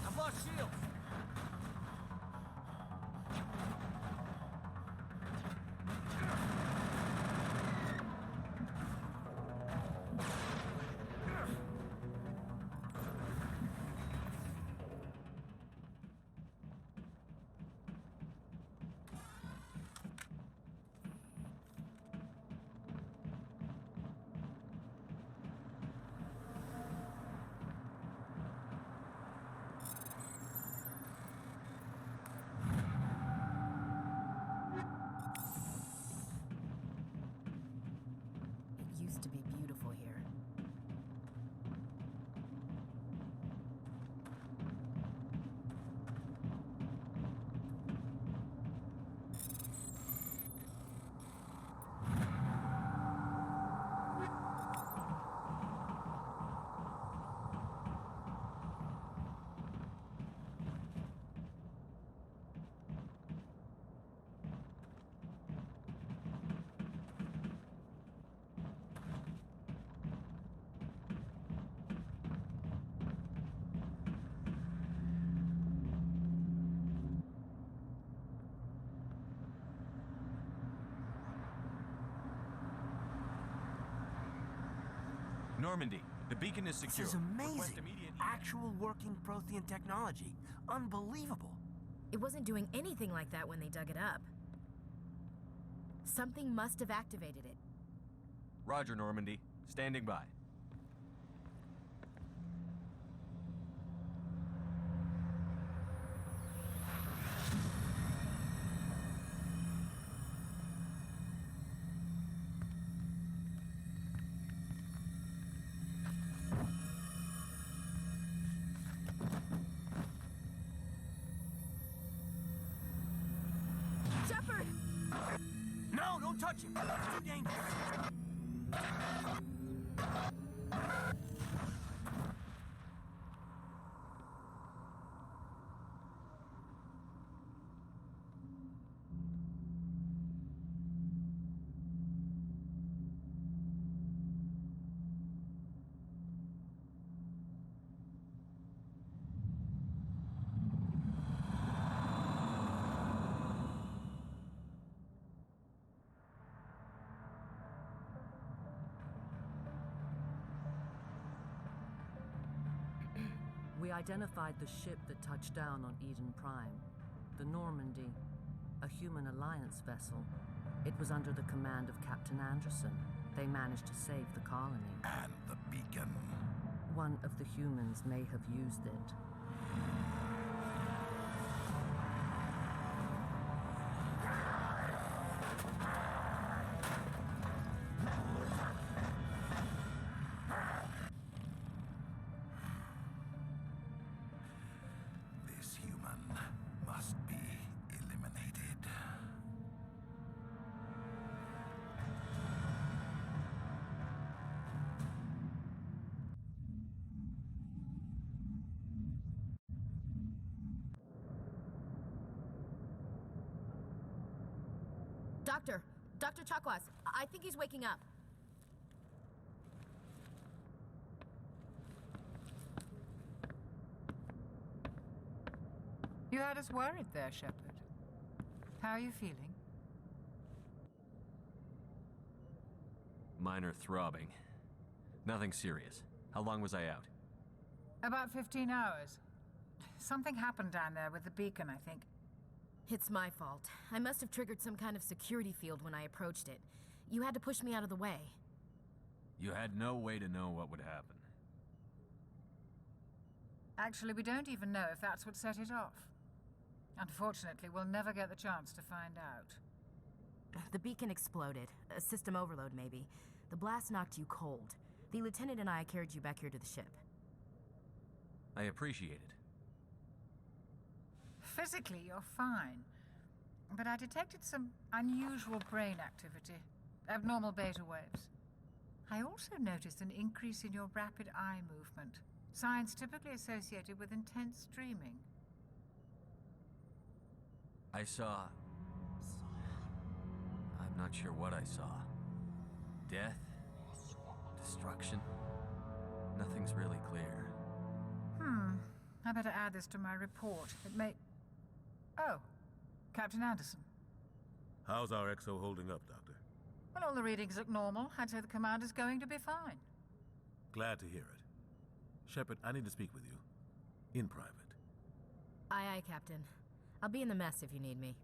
I've lost shield. It used to be beautiful here. Normandy, the beacon is secure. This is Request amazing. immediate Actual working Prothean technology. Unbelievable. It wasn't doing anything like that when they dug it up. Something must have activated it. Roger, Normandy. Standing by. Shepard! No, don't touch him. It's too dangerous. We identified the ship that touched down on Eden Prime, the Normandy, a human alliance vessel. It was under the command of Captain Anderson. They managed to save the colony. And the beacon. One of the humans may have used it. This human must be eliminated. Dr. Chakwas, I think he's waking up. You had us worried there, Shepard. How are you feeling? Minor throbbing. Nothing serious. How long was I out? About 15 hours. Something happened down there with the beacon, I think. It's my fault. I must have triggered some kind of security field when I approached it. You had to push me out of the way. You had no way to know what would happen. Actually, we don't even know if that's what set it off. Unfortunately, we'll never get the chance to find out. The beacon exploded. A system overload, maybe. The blast knocked you cold. The lieutenant and I carried you back here to the ship. I appreciate it. Physically, you're fine. But I detected some unusual brain activity. Abnormal beta waves. I also noticed an increase in your rapid eye movement. Signs typically associated with intense dreaming. I saw... I'm not sure what I saw. Death? Destruction? Nothing's really clear. I better add this to my report. It may... Oh, Captain Anderson. How's our XO holding up, Doctor? Well, all the readings look normal. I'd say the commander's going to be fine. Glad to hear it. Shepard, I need to speak with you. In private. Aye, aye, Captain. I'll be in the mess if you need me.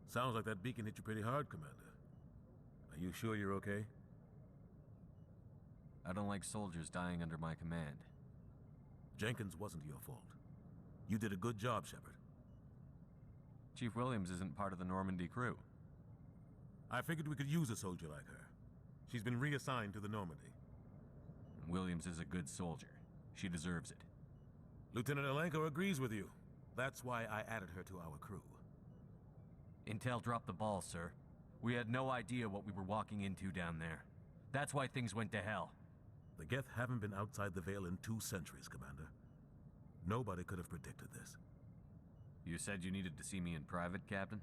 Sounds like that beacon hit you pretty hard, Commander. Are you sure you're okay? I don't like soldiers dying under my command. Jenkins wasn't your fault. You did a good job, Shepard. Chief Williams isn't part of the Normandy crew. I figured we could use a soldier like her. She's been reassigned to the Normandy. Williams is a good soldier. She deserves it. Lieutenant Alenko agrees with you. That's why I added her to our crew. Intel dropped the ball, sir. We had no idea what we were walking into down there. That's why things went to hell. The Geth haven't been outside the Veil in 2 centuries, Commander. Nobody could have predicted this. You said you needed to see me in private, Captain?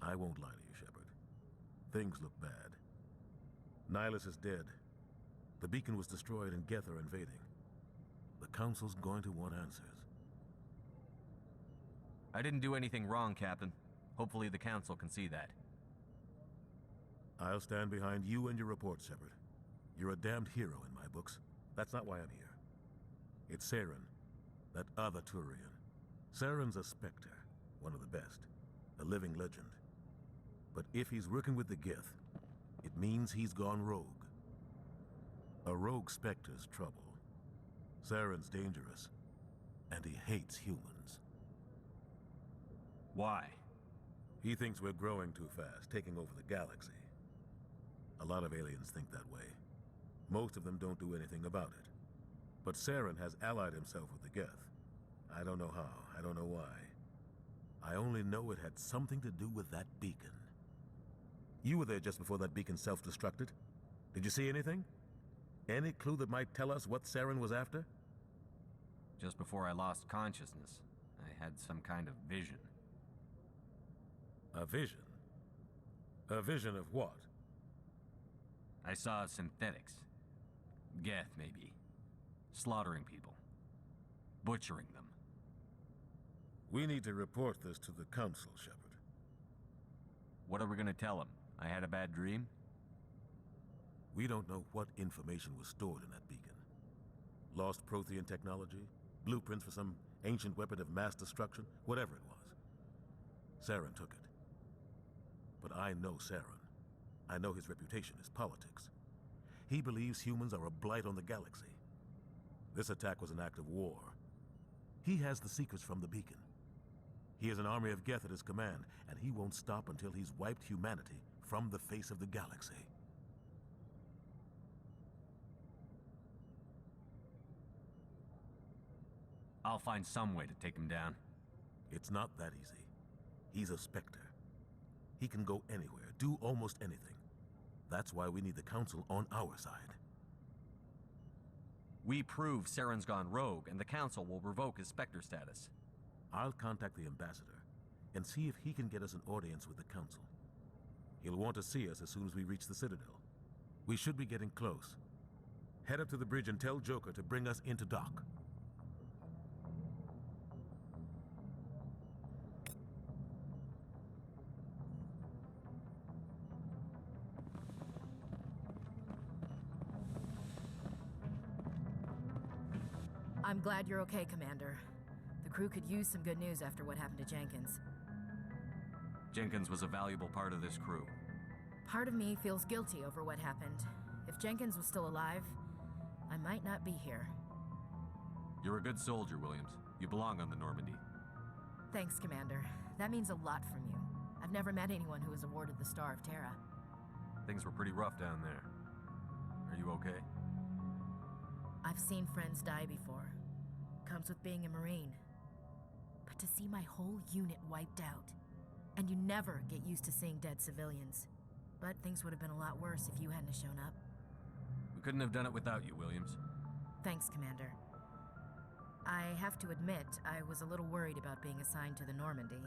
I won't lie to you, Shepard. Things look bad. Nihilus is dead. The beacon was destroyed and Geth are invading. The Council's going to want answers. I didn't do anything wrong, Captain. Hopefully the Council can see that. I'll stand behind you and your report, Shepard. You're a damned hero in my books. That's not why I'm here. It's Saren, that other Turian. Saren's a Spectre, one of the best. A living legend. But if he's working with the Geth, it means he's gone rogue. A rogue Spectre's trouble. Saren's dangerous, and he hates humans. Why? He thinks we're growing too fast, taking over the galaxy. A lot of aliens think that way. Most of them don't do anything about it. But Saren has allied himself with the Geth. I don't know how, I don't know why. I only know it had something to do with that beacon. You were there just before that beacon self-destructed. Did you see anything? Any clue that might tell us what Saren was after? Just before I lost consciousness, I had some kind of vision. A vision? A vision of what? I saw synthetics. Geth, maybe. Slaughtering people. Butchering them. We need to report this to the Council, Shepard. What are we gonna tell them? I had a bad dream? We don't know what information was stored in that beacon. Lost Prothean technology? Blueprints for some ancient weapon of mass destruction? Whatever it was. Saren took it. But I know Saren. I know his reputation is politics. He believes humans are a blight on the galaxy. This attack was an act of war. He has the secrets from the beacon. He has an army of Geth at his command, and he won't stop until he's wiped humanity from the face of the galaxy. I'll find some way to take him down. It's not that easy. He's a Spectre. He can go anywhere, do almost anything. That's why we need the Council on our side. We prove Saren's gone rogue, and the Council will revoke his Spectre status. I'll contact the Ambassador and see if he can get us an audience with the Council. He'll want to see us as soon as we reach the Citadel. We should be getting close. Head up to the bridge and tell Joker to bring us into dock. I'm glad you're okay, Commander. The crew could use some good news after what happened to Jenkins. Jenkins was a valuable part of this crew. Part of me feels guilty over what happened. If Jenkins was still alive, I might not be here. You're a good soldier, Williams. You belong on the Normandy. Thanks, Commander. That means a lot from you. I've never met anyone who was awarded the Star of Terra. Things were pretty rough down there. Are you okay? I've seen friends die before. Comes with being a Marine. But to see my whole unit wiped out, and you never get used to seeing dead civilians. But things would have been a lot worse if you hadn't shown up. We couldn't have done it without you, Williams. Thanks, Commander. I have to admit, I was a little worried about being assigned to the Normandy.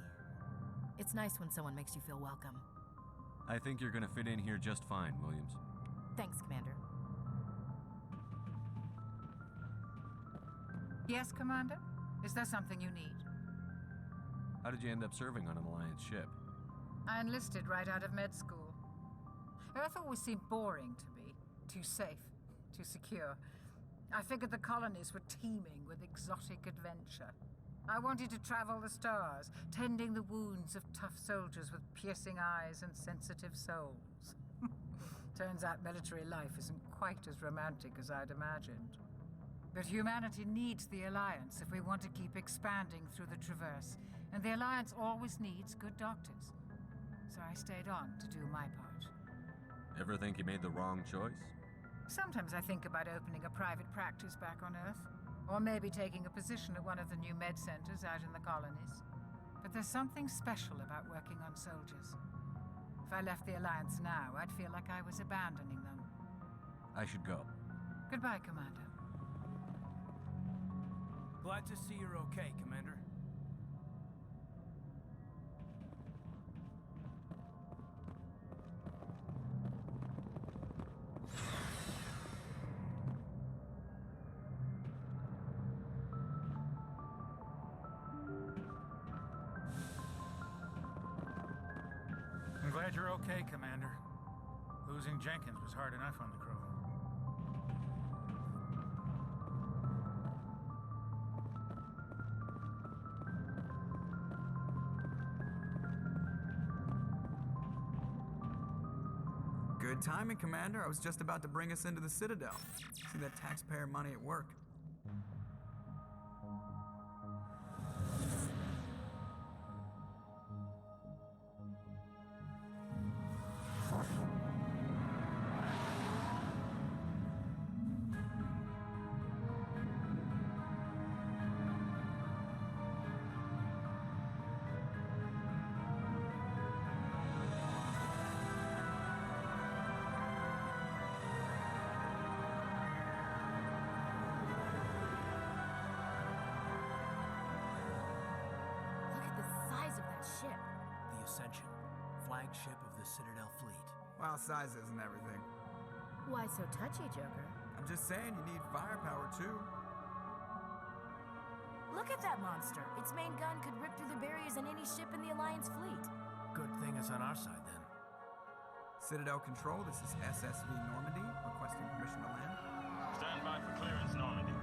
It's nice when someone makes you feel welcome. I think you're gonna fit in here just fine, Williams. Thanks, Commander. Yes, Commander? Is there something you need? How did you end up serving on an Alliance ship? I enlisted right out of med school. Earth always seemed boring to me. Too safe, too secure. I figured the colonies were teeming with exotic adventure. I wanted to travel the stars, tending the wounds of tough soldiers with piercing eyes and sensitive souls. Turns out military life isn't quite as romantic as I'd imagined. But humanity needs the Alliance if we want to keep expanding through the Traverse, and the Alliance always needs good doctors. So I stayed on to do my part. Ever think you made the wrong choice? Sometimes I think about opening a private practice back on Earth, or maybe taking a position at one of the new med centers out in the colonies. But there's something special about working on soldiers. If I left the Alliance now, I'd feel like I was abandoning them. I should go. Goodbye, Commander. Glad to see you're okay, Commander. I'm glad you're okay, Commander. Losing Jenkins was hard enough on the crew. Good timing, Commander. I was just about to bring us into the Citadel. See that taxpayer money at work. Ship. The Ascension, flagship of the Citadel fleet. Well, size isn't everything. Why so touchy, Joker? I'm just saying you need firepower, too. Look at that monster. Its main gun could rip through the barriers in any ship in the Alliance fleet. Good thing it's on our side, then. Citadel Control, this is SSV Normandy, requesting permission to land. Stand by for clearance, Normandy.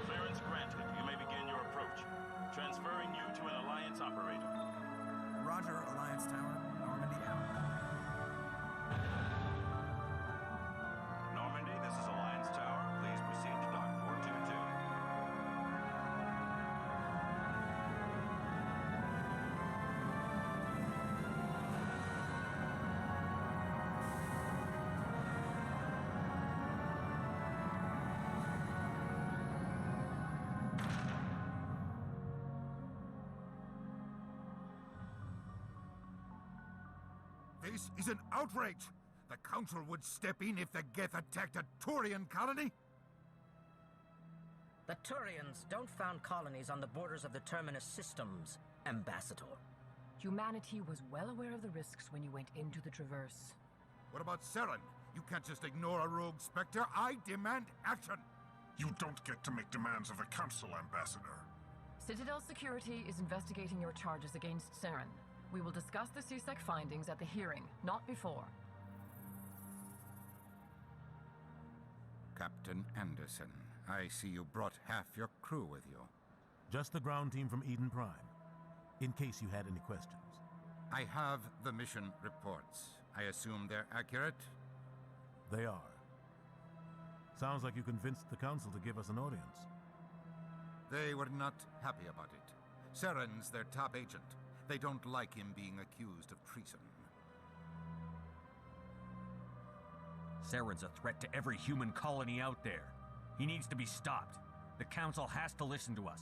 Clearance granted. You may begin your approach. Transferring you to an Alliance operator. Roger, Alliance Tower. Normandy out. Normandy, this is Alliance Tower. Please proceed to Dock 422. This is an outrage! The Council would step in if the Geth attacked a Turian colony? The Turians don't found colonies on the borders of the Terminus systems, Ambassador. Humanity was well aware of the risks when you went into the Traverse. What about Saren? You can't just ignore a rogue Spectre. I demand action! You don't get to make demands of the Council, Ambassador. Citadel Security is investigating your charges against Saren. We will discuss the CSEC findings at the hearing, not before. Captain Anderson, I see you brought half your crew with you. Just the ground team from Eden Prime, in case you had any questions. I have the mission reports. I assume they're accurate? They are. Sounds like you convinced the Council to give us an audience. They were not happy about it. Saren's their top agent. They don't like him being accused of treason. Saren's a threat to every human colony out there. He needs to be stopped. The Council has to listen to us.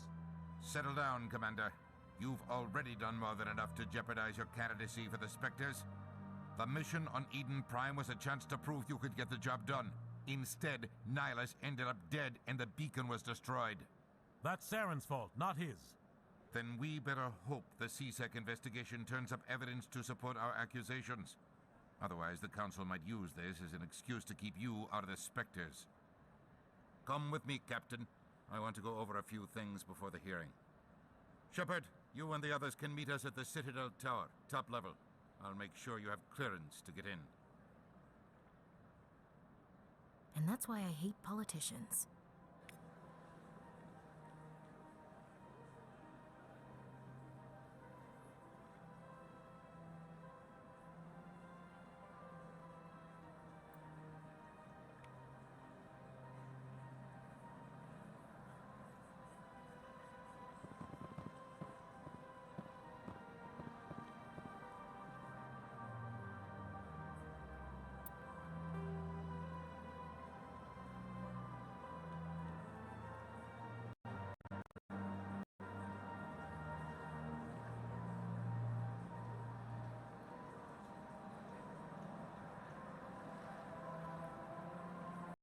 Settle down, Commander. You've already done more than enough to jeopardize your candidacy for the Spectres. The mission on Eden Prime was a chance to prove you could get the job done. Instead, Nihilus ended up dead and the beacon was destroyed. That's Saren's fault, not his. Then we better hope the CSEC investigation turns up evidence to support our accusations. Otherwise, the Council might use this as an excuse to keep you out of the Spectres. Come with me, Captain. I want to go over a few things before the hearing. Shepard, you and the others can meet us at the Citadel Tower, top level. I'll make sure you have clearance to get in. And that's why I hate politicians.